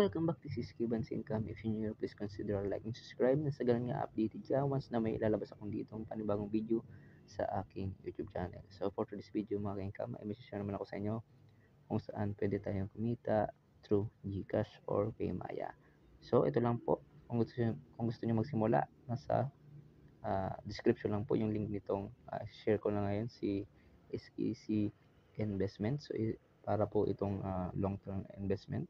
welcome back to Skibans Income. If you're new, please consider like and subscribe na sa ganun nga updated ka once na may ilalabas akong ditong panibagong video sa aking YouTube channel. So for today's video mga ka-income, ay may share naman ako sa inyo kung saan pwede tayong kumita through GCash or Paymaya. So ito lang po, kung gusto niyo magsimula, nasa description lang po yung link nitong share ko na ngayon si SKC Investment. So para po itong long-term investment.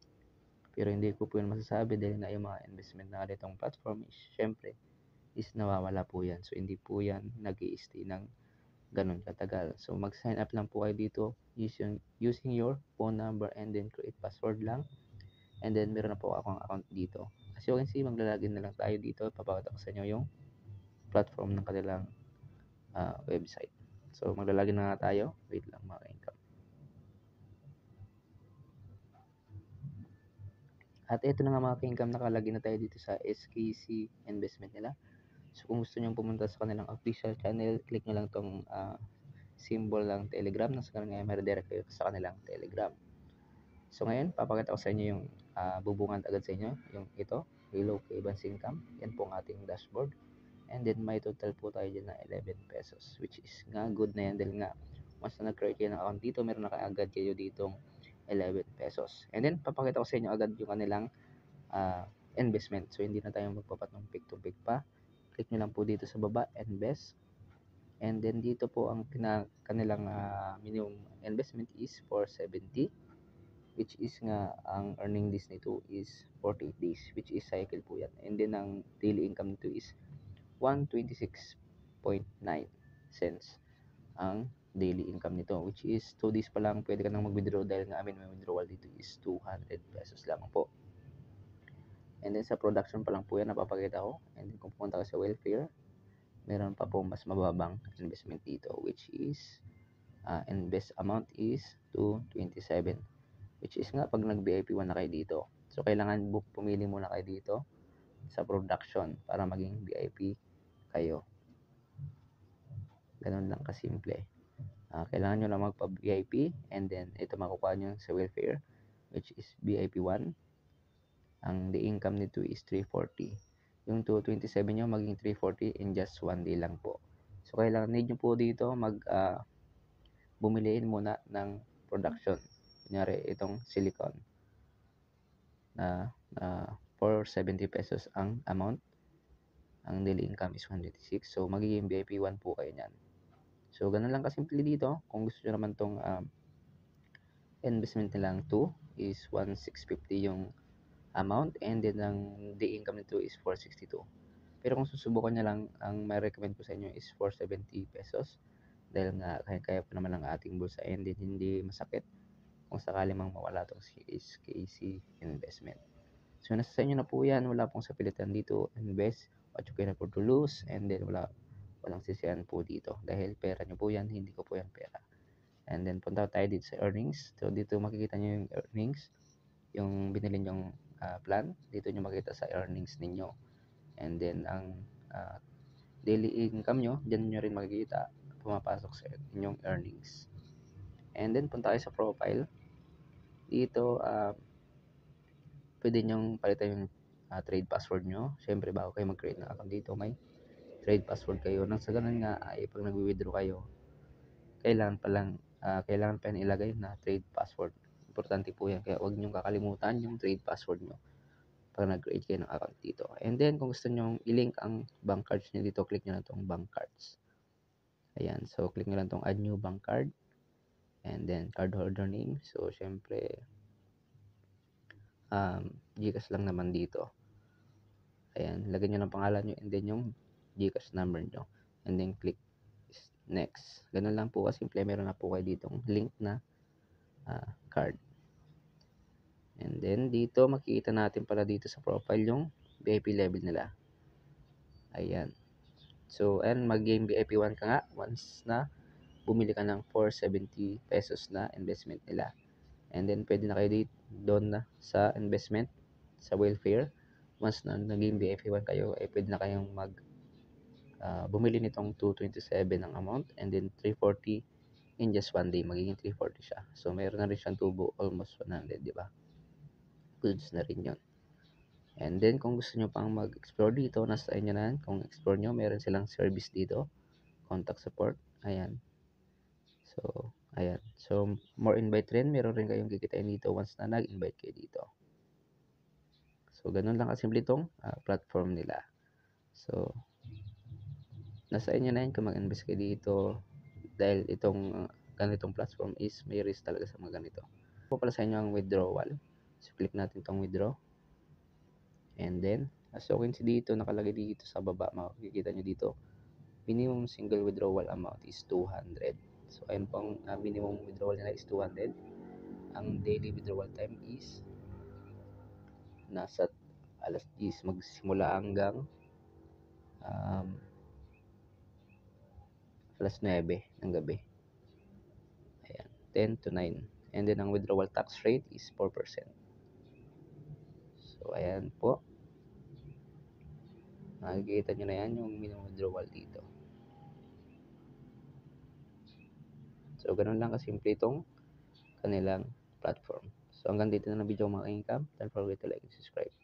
Pero hindi ko po yun masasabi dahil nga yung mga investment na itong platform is syempre is nawawala po yan. So hindi po yan nag-i-stay ng ganun katagal. So mag-sign up lang po kayo dito using your phone number and then create password lang. And then meron na po akong account dito. As you can see, maglalagin na lang tayo dito. Papakita ko sa inyo yung platform ng kanilang website. So maglalagin na nga tayo. Wait lang mga income. At ito na nga mga ka-income, nakalagin na tayo dito sa SKC Investment nila. So kung gusto nyo pumunta sa kanilang official channel, click nyo lang tong symbol lang Telegram. Nasa kanila ngayon, ma-redirect kayo sa kanilang Telegram. So ngayon, papakita ko sa inyo yung bubungan agad sa inyo. Yung ito, Hello K-Bans Income. Yan po ang ating dashboard. And then may total po tayo dyan na 11 pesos. Which is nga good na yan dahil nga once na nag-create kayo ng account dito, meron na kaagad kayo ditong 11 pesos. And then, papakita ko sa inyo agad yung kanilang investment. So, hindi na tayo magpapatong pick to pick pa. Click nyo lang po dito sa baba, invest. And then, dito po ang kanilang minimum investment is 470. Which is nga, ang earning days nito is 48 days. Which is cycle po yan. And then, ang daily income nito is 126.9 cents ang daily income nito, which is 2 days pa lang pwede ka nang mag-withdraw dahil nga amin may withdrawal dito is 200 pesos lang po. And then sa production pa lang po yan napapakita ko. And then kung pumunta ka sa welfare, meron pa po mas mababang investment dito, which is invest amount is 227, which is nga pag nag-VIP 1 na kayo dito, so kailangan pumili muna kayo dito sa production para maging VIP kayo. Ganun lang kasimple. Kailangan nyo lang magpa-VIP and then ito makukuha nyo sa welfare, which is VIP 1. Ang the income nito is 340. Yung 227 nyo maging 340 in just 1 day lang po. So kailangan need nyo po dito bumiliin muna ng production. Kunyari itong silicone na 470 pesos ang amount. Ang daily income is 186. So magiging VIP 1 po kayo niyan. So ganun lang kasimple dito. Kung gusto nyo naman tong investment nilang 2 is 1,650 yung amount, and then ang day income nito is 462. Pero kung susubukan nyo lang, ang may recommend ko sa inyo is 470 pesos dahil nga kaya pa naman ang ating bulsa and then hindi masakit kung sakali mang mawala tong SKC Investment. So nasa sa inyo na po yan, wala pong sapilitan dito. Invest what you can afford to lose, and then walang sisiyan po dito dahil pera nyo po yan, hindi ko po yan pera. And then punta tayo dito sa earnings. So dito makikita nyo yung earnings, yung binili nyong plan, dito nyo makita sa earnings ninyo. And then ang daily income nyo, dyan nyo rin makikita pumapasok sa inyong earnings. And then punta kayo sa profile. Dito pwede nyong palitan yung trade password nyo. Siyempre bago kayo mag-create ng account dito, may trade password kayo. Nang sa ganun nga ay pag nag-withdraw kayo, kailangan pa yan ilagay na trade password. Importante po yan, kaya huwag nyong kakalimutan yung trade password nyo pag nag-create kayo ng account dito. And then kung gusto nyong i-link ang bank cards nyo dito, click nyo lang tong bank cards. Ayan, so click nyo lang tong add new bank card and then card holder name. So syempre GCash lang naman dito. Ayan, lagyan nyo ng pangalan nyo and then yung GCash number nyo and then click next. Ganun lang po kasimple. Meron na po kayo ditong link na card. And then dito makikita natin pala dito sa profile yung VIP level nila. Ayan. So and mag-game VIP 1 ka nga once na bumili ka ng 470 pesos na investment nila. And then pwede na kayo dito doon na sa investment sa welfare. Once na naging VIP 1 kayo, ay pwede na kayong bumili nitong 227 ang amount and then 340 in just 1 day. Magiging 340 siya. So mayroon na rin siyang tubo almost 100, di ba? Goods na rin yun. And then kung gusto nyo pang mag-explore dito, nasa inyo na yan. Kung explore nyo, meron silang service dito, contact support. Ayan. So, ayan. So, more invite rin. Meron rin kayong kikitain dito once na nag-invite kayo dito. So, ganun lang kasimple itong platform nila. So, nasa inyo na yan kung mag-invest kayo dito dahil itong ganitong platform is may risk talaga sa mga ganito. Po pala sa inyo ang withdrawal. So, click natin itong withdraw. And then, as you can see dito, nakalagay dito sa baba, makikita nyo dito, minimum single withdrawal amount is 200. So, ayun pong minimum withdrawal nila is 200. Ang daily withdrawal time is nasa alas 10 magsimula hanggang alas 9 ng gabi. Ayan, 10 to 9. And then, ang withdrawal tax rate is 4%. So, ayan po. Nakikita nyo na yan, yung minimum withdrawal dito. So, ganun lang kasimple itong kanilang platform. So, hanggang dito na ng video mga income. Don't forget to like and subscribe.